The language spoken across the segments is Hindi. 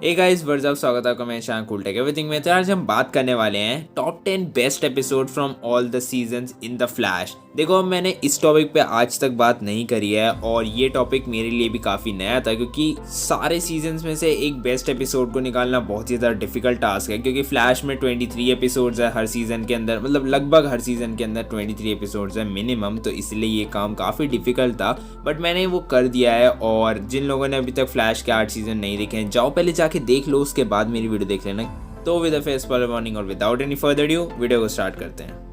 हे गाइस व्हाट्स अप, स्वागत है आपका मैं शान कूल टेक एवरीथिंग में। तो आज हम बात करने वाले हैं top 10 best episode from all the seasons in the flash. देखो, अब मैंने इस टॉपिक पे आज तक बात नहीं करी है और ये टॉपिक मेरे लिए भी काफ़ी नया था, क्योंकि सारे सीजन्स में से एक बेस्ट एपिसोड को निकालना बहुत ही ज़्यादा डिफिकल्ट टास्क है। क्योंकि फ्लैश में 23 एपिसोड्स है हर सीज़न के अंदर, मतलब लगभग हर सीज़न के अंदर 23 एपिसोड्स है मिनिमम, तो इसलिए ये काम काफ़ी डिफिकल्ट था। बट मैंने वो कर दिया है। और जिन लोगों ने अभी तक फ्लैश के 8 सीज़न नहीं देखे हैं, जाओ पहले जाके देख लो, उसके बाद मेरी वीडियो देख लेना। तो with a face for warning और without any further due video को स्टार्ट करते हैं।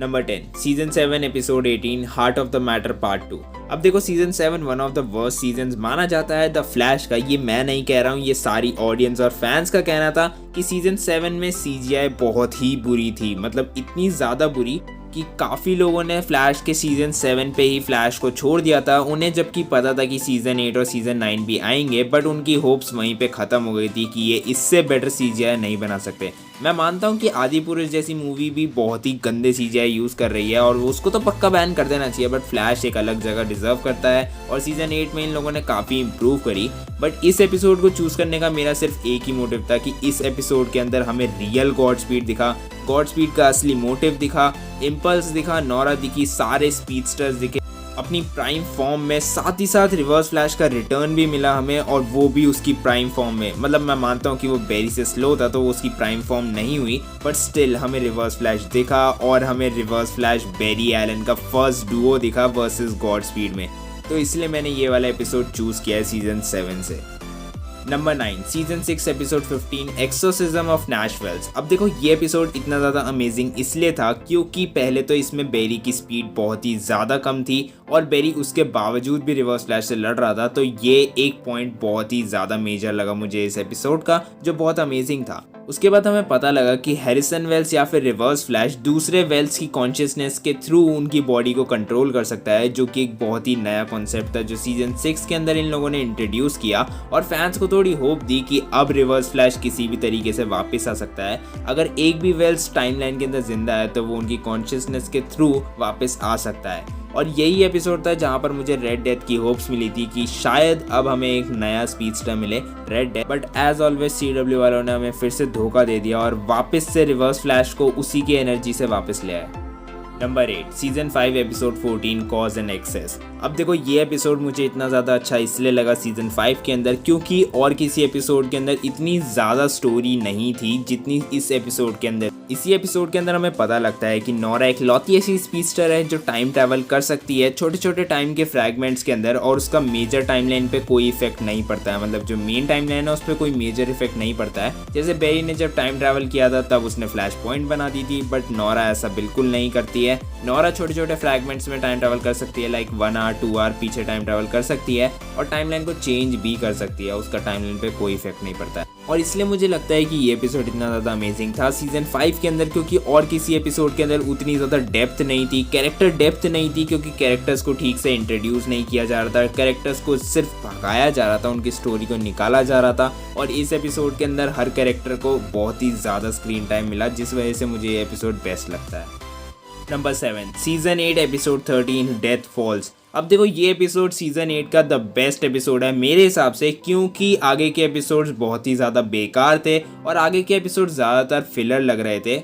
Number 10, season 7 episode 18 heart of the matter part 2। अब देखो, season 7 one of the worst season माना जाता है द फ्लैश का। ये मैं नहीं कह रहा हूँ, ये सारी ऑडियंस और फैंस का कहना था कि सीजन 7 में CGI बहुत ही बुरी थी, मतलब इतनी ज़्यादा बुरी कि काफ़ी लोगों ने फ्लैश के सीज़न 7 पे ही फ्लैश को छोड़ दिया था। उन्हें जबकि पता था कि सीज़न 8 और सीज़न 9 भी आएंगे, बट उनकी होप्स वहीं पे ख़त्म हो गई थी कि ये इससे बेटर CGI नहीं बना सकते। मैं मानता हूँ कि आदि पुरुष जैसी मूवी भी बहुत ही गंदे CGI यूज़ कर रही है और उसको तो पक्का बैन कर देना चाहिए, बट फ्लैश एक अलग जगह डिजर्व करता है और सीज़न 8 में इन लोगों ने काफ़ी इम्प्रूव करी। बट इस एपिसोड को चूज़ करने का मेरा सिर्फ एक ही मोटिव था कि इस एपिसोड के अंदर हमें रियल गॉड स्पीड दिखा, गॉड स्पीड का असली मोटिव दिखा, इम्पल्स दिखा, नोरा दिखी, सारे स्पीडस्टर्स दिखे अपनी प्राइम फॉर्म में। साथ ही साथ रिवर्स फ्लैश का रिटर्न भी मिला हमें, और वो भी उसकी प्राइम फॉर्म में। मतलब मैं मानता हूँ कि वो बेरी से स्लो था तो वो उसकी प्राइम फॉर्म नहीं हुई, बट स्टिल हमें रिवर्स फ्लैश दिखा और हमें रिवर्स फ्लैश बेरी एलन का फर्स्ट डुओ दिखा वर्सेस गॉड स्पीड में। तो इसलिए मैंने ये वाला एपिसोड चूज़ किया है सीजन 7 से। Number 9, season 6 episode 15 exorcism of Nash Wells. अब देखो, ये एपिसोड इतना ज़्यादा अमेजिंग इसलिए था क्योंकि पहले तो इसमें बेरी की स्पीड बहुत ही ज़्यादा कम थी और बेरी उसके बावजूद भी रिवर्स फ्लैश से लड़ रहा था। तो ये एक पॉइंट बहुत ही ज़्यादा मेजर लगा मुझे इस एपिसोड का, जो बहुत अमेजिंग था। उसके बाद हमें पता लगा कि हैरिसन वेल्स या फिर रिवर्स फ्लैश दूसरे वेल्स की कॉन्शियसनेस के थ्रू उनकी बॉडी को कंट्रोल कर सकता है, जो कि एक बहुत ही नया कॉन्सेप्ट था जो सीजन 6 के अंदर इन लोगों ने इंट्रोड्यूस किया और फैंस को थोड़ी होप दी कि अब रिवर्स फ्लैश किसी भी तरीके से वापस आ सकता है। अगर एक भी वेल्स टाइमलाइन के अंदर जिंदा है तो वो उनकी कॉन्शियसनेस के थ्रू वापस आ सकता है। और यही एपिसोड था जहां पर मुझे रेड डेथ की होप्स मिली थी कि शायद अब हमें एक नया स्पीडस्टर मिले, red death. But as always CW वालों ने हमें फिर से धोखा दे दिया और वापस से रिवर्स फ्लैश को उसी की एनर्जी से वापस ले आए। Number 8, season 5 episode 14 cause and access. अब देखो, ये एपिसोड मुझे इतना ज़्यादा अच्छा इसलिए लगा सीजन 5 के अंदर क्योंकि और किसी एपिसोड के अंदर इतनी ज़्यादा स्टोरी नहीं थी जितनी इस एपिसोड के अंदर। इसी एपिसोड के अंदर हमें पता लगता है कि नोरा एक लौती ऐसी स्पीडस्टर है जो टाइम ट्रैवल कर सकती है छोटे छोटे टाइम के फ्रैगमेंट्स के अंदर, और उसका मेजर टाइमलाइन पे कोई इफेक्ट नहीं पड़ता है। मतलब जो मेन टाइमलाइन है उस पर कोई मेजर इफेक्ट नहीं पड़ता है। जैसे बेरी ने जब टाइम ट्रैवल किया था तब उसने फ्लैश पॉइंट बना दी थी, बट नोरा ऐसा बिल्कुल नहीं करती है। नोरा छोटे छोटे फ्रैगमेंट्स में टाइम ट्रैवल कर सकती है, लाइक 1 आवर 2 आवर पीछे टाइम ट्रैवल कर सकती है और टाइमलाइन को चेंज भी कर सकती है। उसका टाइमलाइन पे कोई इफेक्ट नहीं पड़ता है। और इसलिए मुझे लगता है कि ये एपिसोड इतना ज़्यादा अमेजिंग था सीजन 5 के अंदर क्योंकि और किसी एपिसोड के अंदर उतनी ज़्यादा डेप्थ नहीं थी, कैरेक्टर डेप्थ नहीं थी, क्योंकि कैरेक्टर्स को ठीक से इंट्रोड्यूस नहीं किया जा रहा था, कैरेक्टर्स को सिर्फ भगाया जा रहा था, उनकी स्टोरी को निकाला जा रहा था। और इस एपिसोड के अंदर हर कैरेक्टर को बहुत ही ज़्यादा स्क्रीन टाइम मिला, जिस वजह से मुझे ये एपिसोड बेस्ट लगता है। Number 7, season 8 episode 13 death falls. अब देखो, ये एपिसोड सीजन 8 का द बेस्ट एपिसोड है मेरे हिसाब से, क्योंकि आगे के एपिसोड्स बहुत ही ज़्यादा बेकार थे और आगे के एपिसोड ज़्यादातर फिलर लग रहे थे,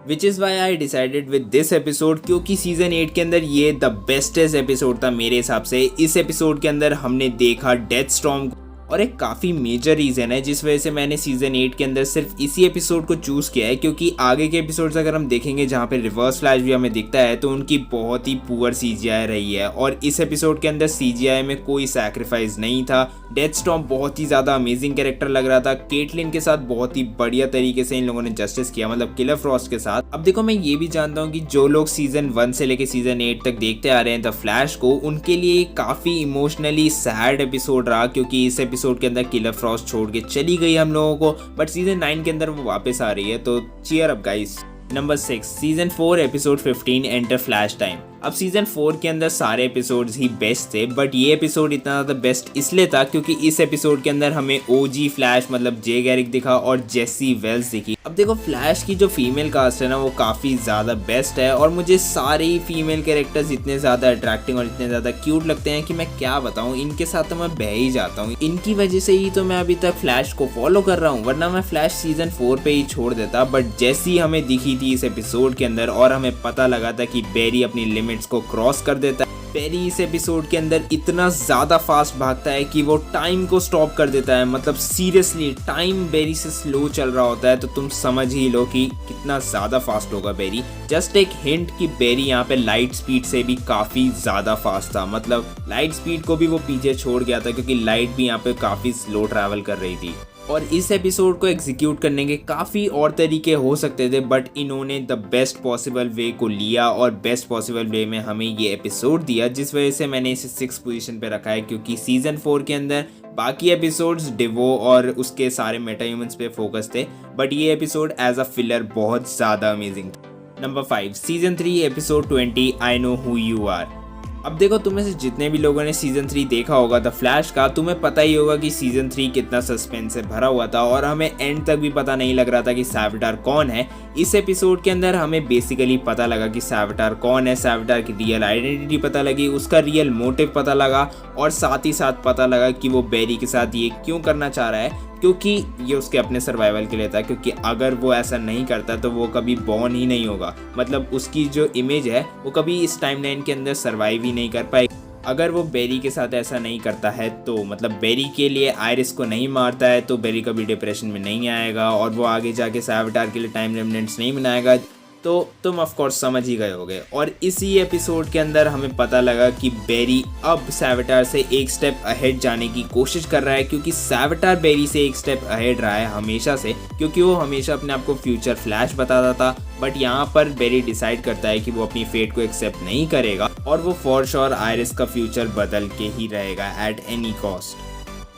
which is why I decided with this episode, क्योंकि सीजन 8 के अंदर ये द बेस्टेस्ट एपिसोड था मेरे हिसाब से। इस एपिसोड के अंदर हमने देखा डेथ स्टॉर्म, और एक काफ़ी मेजर रीज़न है जिस वजह से मैंने सीजन 8 के अंदर सिर्फ इसी एपिसोड को चूज़ किया है, क्योंकि आगे के एपिसोड्स अगर हम देखेंगे जहाँ पे रिवर्स फ्लैश भी हमें दिखता है तो उनकी बहुत ही पुअर CGI रही है और इस एपिसोड के अंदर CGI में कोई सैक्रिफाइस नहीं था। डेथ स्टॉर्म बहुत ही ज़्यादा अमेजिंग कैरेक्टर लग रहा था, केटलिन के साथ बहुत ही बढ़िया तरीके से इन लोगों ने जस्टिस किया, मतलब किलर फ्रॉस्ट के साथ। अब देखो, मैं ये भी जानता हूँ कि जो लोग सीजन 1 से लेकर सीजन 8 तक देखते आ रहे हैं द फ्लैश को, उनके लिए काफ़ी इमोशनली सैड एपिसोड रहा, क्योंकि इस एपिसोड के अंदर किलर फ्रॉस्ट छोड़ के चली गई हम लोगों को, बट सीजन 9 के अंदर वो वापस आ रही है, तो cheer up guys. Number 6, season 4 episode 15 enter flash time. अब सीजन 4 के अंदर सारे एपिसोड्स ही बेस्ट थे, बट ये एपिसोड इतना ज़्यादा बेस्ट इसलिए था क्योंकि इस एपिसोड के अंदर हमें ओजी फ्लैश मतलब जे गैरिक दिखा और जेसी वेल्स दिखी। अब देखो फ्लैश की जो फीमेल कास्ट है ना वो काफ़ी ज़्यादा बेस्ट है और मुझे सारे ही फीमेल कैरेक्टर्स इतने ज़्यादा अट्रैक्टिंग और इतने ज़्यादा क्यूट लगते हैं कि मैं क्या बताऊँ, इनके साथ तो मैं बह ही जाता हूँ। इनकी वजह से ही तो मैं अभी तक फ्लैश को फॉलो कर रहा हूँ, वरना मैं फ्लैश सीजन 4 पे ही छोड़ देता। बट जैसी हमें दिखी थी इस एपिसोड के अंदर और हमें पता लगा था कि बेरी अपनी लिमिट्स को क्रॉस कर देता है। बेरी इस एपिसोड के अंदर इतना ज़्यादा फास्ट भागता है कि वो टाइम को स्टॉप कर देता है। मतलब सीरियसली टाइम बेरी से स्लो चल रहा होता है तो तुम समझ ही लो कि कितना ज़्यादा फास्ट होगा बेरी। जस्ट एक हिंट कि बेरी यहाँ पे लाइट स्पीड से भी काफ़ी ज़्यादा फास्ट था, मतलब लाइट स्पीड को भी वो पीछे छोड़ गया था क्योंकि लाइट भी यहाँ पे काफ़ी स्लो ट्रैवल कर रही थी। और इस एपिसोड को एग्जीक्यूट करने के काफ़ी और तरीके हो सकते थे, बट इन्होंने द बेस्ट पॉसिबल वे को लिया और बेस्ट पॉसिबल वे में हमें ये एपिसोड दिया, जिस वजह से मैंने इसे 6 पोजीशन पे रखा है। क्योंकि सीजन 4 के अंदर बाकी एपिसोड्स डिवो और उसके सारे मेटा ह्यूमंस पे फोकस थे, बट ये एपिसोड एज अ फिलर बहुत ज़्यादा अमेजिंग था। Number 5 season 3 episode 20 I know who you are. अब देखो तुम्हें से जितने भी लोगों ने सीजन 3 देखा होगा द फ्लैश का, तुम्हें पता ही होगा कि सीजन 3 कितना सस्पेंस से भरा हुआ था और हमें एंड तक भी पता नहीं लग रहा था कि सैविटार कौन है। इस एपिसोड के अंदर हमें बेसिकली पता लगा कि सैविटार कौन है, सैविटार की रियल आइडेंटिटी पता लगी, उसका रियल मोटिव पता लगा और साथ ही साथ पता लगा कि वो बेरी के साथ ये क्यों करना चाह रहा है, क्योंकि ये उसके अपने सर्वाइवल के लिए था। क्योंकि अगर वो ऐसा नहीं करता तो वो कभी बॉर्न ही नहीं होगा, मतलब उसकी जो इमेज है वो कभी इस टाइमलाइन के अंदर सर्वाइव ही नहीं कर पाएगी। अगर वो बेरी के साथ ऐसा नहीं करता है तो मतलब बेरी के लिए आयरिस को नहीं मारता है तो बेरी कभी डिप्रेशन में नहीं आएगा और वो आगे जाके सैविटार के लिए टाइम रेमिनेंट्स नहीं बनाएगा। तो तुम ऑफ कोर्स समझ ही गए होगे। और इसी एपिसोड के अंदर हमें पता लगा कि बेरी अब सैविटार से एक स्टेप अहेड जाने की कोशिश कर रहा है, क्योंकि सैविटार बेरी से एक स्टेप अहेड रहा है हमेशा से, क्योंकि वो हमेशा अपने आप को फ्यूचर फ्लैश बताता था। बट यहाँ पर बेरी डिसाइड करता है कि वो अपनी फेट को एक्सेप्ट नहीं करेगा और वो फॉर श्योर आयरिस का फ्यूचर बदल के ही रहेगा at any cost.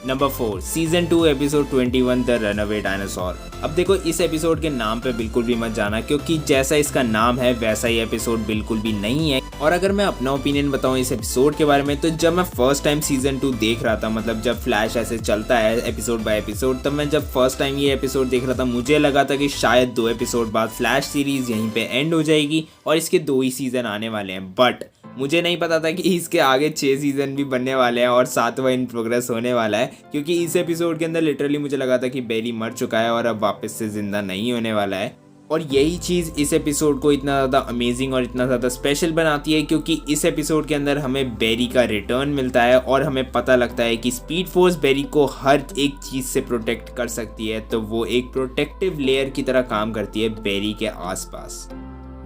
Number 4 season 2 episode 21 the runaway dinosaur. अब देखो इस एपिसोड के नाम पे बिल्कुल भी मत जाना, क्योंकि जैसा इसका नाम है वैसा ही एपिसोड बिल्कुल भी नहीं है। और अगर मैं अपना ओपिनियन बताऊं इस एपिसोड के बारे में, तो जब मैं फर्स्ट टाइम सीजन 2 देख रहा था, मतलब जब फ्लैश ऐसे चलता है एपिसोड बाय एपिसोड, तब मैं जब फर्स्ट टाइम ये एपिसोड देख रहा था मुझे लगा था कि शायद 2 एपिसोड बाद फ्लैश सीरीज यहीं पे एंड हो जाएगी और इसके 2 ही सीजन आने वाले हैं। बट मुझे नहीं पता था कि इसके आगे 6 सीजन भी बनने वाले हैं और 7वां इन प्रोग्रेस होने वाला है, क्योंकि इस एपिसोड के अंदर लिटरली मुझे लगा था कि बेरी मर चुका है और अब वापस से जिंदा नहीं होने वाला है। और यही चीज़ इस एपिसोड को इतना ज़्यादा अमेजिंग और इतना ज़्यादा स्पेशल बनाती है, क्योंकि इस एपिसोड के अंदर हमें बेरी का रिटर्न मिलता है और हमें पता लगता है कि स्पीड फोर्स बेरी को हर एक चीज़ से प्रोटेक्ट कर सकती है, तो वो एक प्रोटेक्टिव लेयर की तरह काम करती है बेरी के आसपास।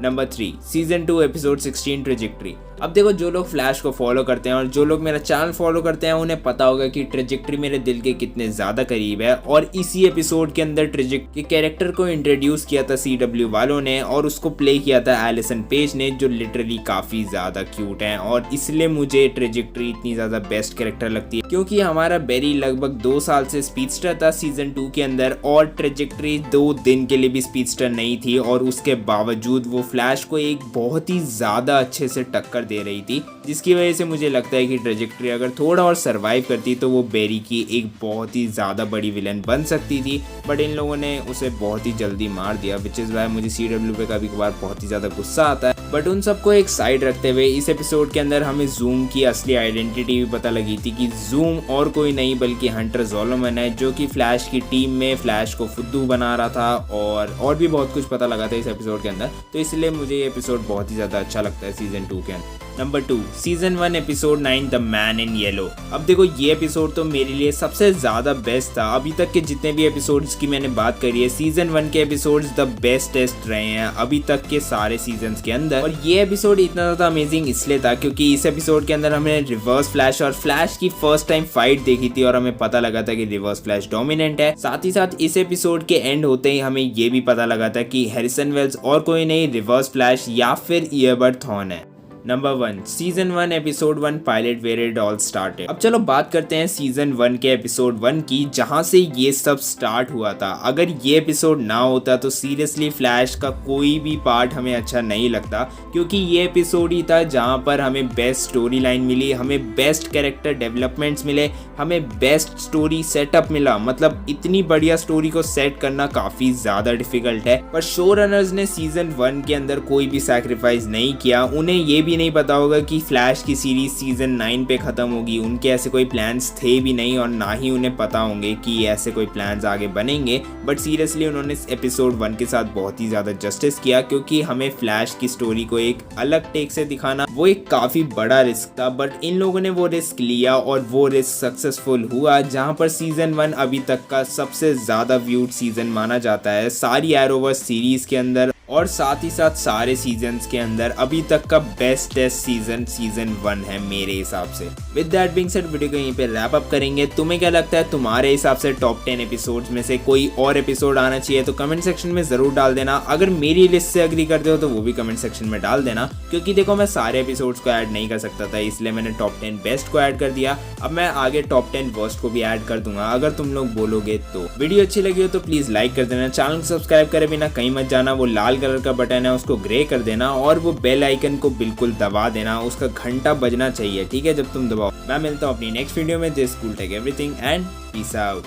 Number 3 season 2 episode 16 trajectory. अब देखो जो लोग फ्लैश को फॉलो करते हैं और जो लोग मेरा चैनल फॉलो करते हैं उन्हें पता होगा कि ट्रेजेक्ट्री मेरे दिल के कितने ज़्यादा करीब है। और इसी एपिसोड के अंदर ट्रेजेक्ट्री के कैरेक्टर को इंट्रोड्यूस किया था CW वालों ने और उसको प्ले किया था एलिसन पेज ने, जो लिटरली काफ़ी ज़्यादा क्यूट है। और इसलिए मुझे ट्रेजेक्ट्री इतनी ज़्यादा बेस्ट कैरेक्टर लगती है, क्योंकि हमारा बेरी लगभग 2 साल से स्पीडस्टर था सीजन 2 के अंदर और ट्रेजेक्ट्री 2 दिन के लिए भी स्पीडस्टर नहीं थी, और उसके बावजूद वो फ्लैश को एक बहुत ही ज़्यादा अच्छे से टक्कर दे रही थी, जिसकी वजह से मुझे लगता है कि ट्रेजेक्ट्री अगर थोड़ा और सरवाइव करती तो वो बेरी की एक बहुत ही ज़्यादा बड़ी विलन बन सकती थी। बट इन लोगों ने उसे बहुत ही जल्दी मार दिया, विच इज़ वाई मुझे CW पे कभी कभार बहुत ही ज़्यादा गुस्सा आता है। बट उन सबको एक साइड रखते हुए इस एपिसोड के अंदर हमें जूम की असली आइडेंटिटी भी पता लगी थी कि जूम और कोई नहीं बल्कि हंटर ज़ोलोमन है, जो कि फ्लैश की टीम में फ्लैश को फुद्दू बना रहा था। और भी बहुत कुछ पता लगा था इस एपिसोड के अंदर, तो इसलिए मुझे ये एपिसोड बहुत ही ज़्यादा अच्छा लगता है सीजन 2 के अंदर। Number 2 season 1 episode 9 the man in yellow. अब देखो ये एपिसोड तो मेरे लिए सबसे ज़्यादा बेस्ट था। अभी तक के जितने भी एपिसोड्स की मैंने बात करी है, सीजन 1 के एपिसोड्स द बेस्टेस्ट रहे हैं अभी तक के सारे सीजन्स के अंदर। और ये एपिसोड इतना ज़्यादा अमेजिंग इसलिए था क्योंकि इस एपिसोड के अंदर हमने रिवर्स फ्लैश और फ्लैश की फर्स्ट टाइम फाइट देखी थी और हमें पता लगा था कि रिवर्स फ्लैश डोमिनेंट है। साथ ही साथ इस एपिसोड के एंड होते ही हमें ये भी पता लगा था कि हैरिसन वेल्स और कोई नहीं रिवर्स फ्लैश या फिर ईयरबड थॉर्न है। Number 1, season 1 episode 1 pilot where it all started. अब चलो बात करते हैं सीजन 1 के एपिसोड 1 की, जहां से ये सब स्टार्ट हुआ था। अगर ये एपिसोड ना होता तो सीरियसली फ्लैश का कोई भी पार्ट हमें अच्छा नहीं लगता, क्योंकि ये एपिसोड ही था जहां पर हमें बेस्ट स्टोरी लाइन मिली, हमें बेस्ट कैरेक्टर डेवलपमेंट्स मिले, हमें बेस्ट स्टोरी सेटअप मिला। मतलब इतनी बढ़िया स्टोरी को सेट करना काफी ज्यादा डिफिकल्ट है, पर शो रनर्स ने सीजन 1 के अंदर कोई भी सैक्रिफाइस नहीं किया। उन्हें ये भी नहीं पता होगा कि फ्लैश की सीरीज सीजन 9 पे खत्म होगी, उनके ऐसे कोई प्लान्स थे भी नहीं और ना ही उन्हें पता होंगे कि ऐसे कोई प्लान्स आगे बनेंगे। बट सीरियसली उन्होंने एपिसोड 1 के साथ बहुत ही ज्यादा जस्टिस किया, क्योंकि हमें फ्लैश की स्टोरी को एक अलग टेक से दिखाना वो एक काफी बड़ा रिस्क था, बट इन लोगों ने वो रिस्क लिया और वो रिस्क सक्सेसफुल हुआ। जहां पर सीजन 1 अभी तक का सबसे ज्यादा व्यूड सीजन माना जाता है सारी एरोवर्स सीरीज के अंदर, और साथ ही साथ सारे सीजन्स के अंदर अभी तक का बेस्टेस्ट सीजन 1 है मेरे हिसाब से। With that being said video को यहीं पे रैप अप करेंगे। तुम्हें क्या लगता है, तुम्हारे हिसाब से टॉप 10 एपिसोड्स में से कोई और एपिसोड आना चाहिए तो कमेंट सेक्शन में जरूर डाल देना। अगर मेरी लिस्ट से एग्री करते हो तो वो भी कमेंट सेक्शन में डाल देना, क्योंकि देखो मैं सारे एपिसोड्स को ऐड नहीं कर सकता था, इसलिए मैंने टॉप 10 बेस्ट को ऐड कर दिया। अब मैं आगे टॉप 10 वर्स्ट को भी ऐड कर दूंगा अगर तुम लोग बोलोगे तो। वीडियो अच्छी लगी हो तो प्लीज लाइक कर देना, चैनल को सब्सक्राइब करे बिना कहीं मत जाना, वो लाल कलर का बटन है उसको ग्रे कर देना और वो बेल आइकन को बिल्कुल दबा देना, उसका घंटा बजना चाहिए, ठीक है, जब तुम दबाओ। मैं मिलता हूँ अपनी नेक्स्ट वीडियो में। This cool take everything and peace out.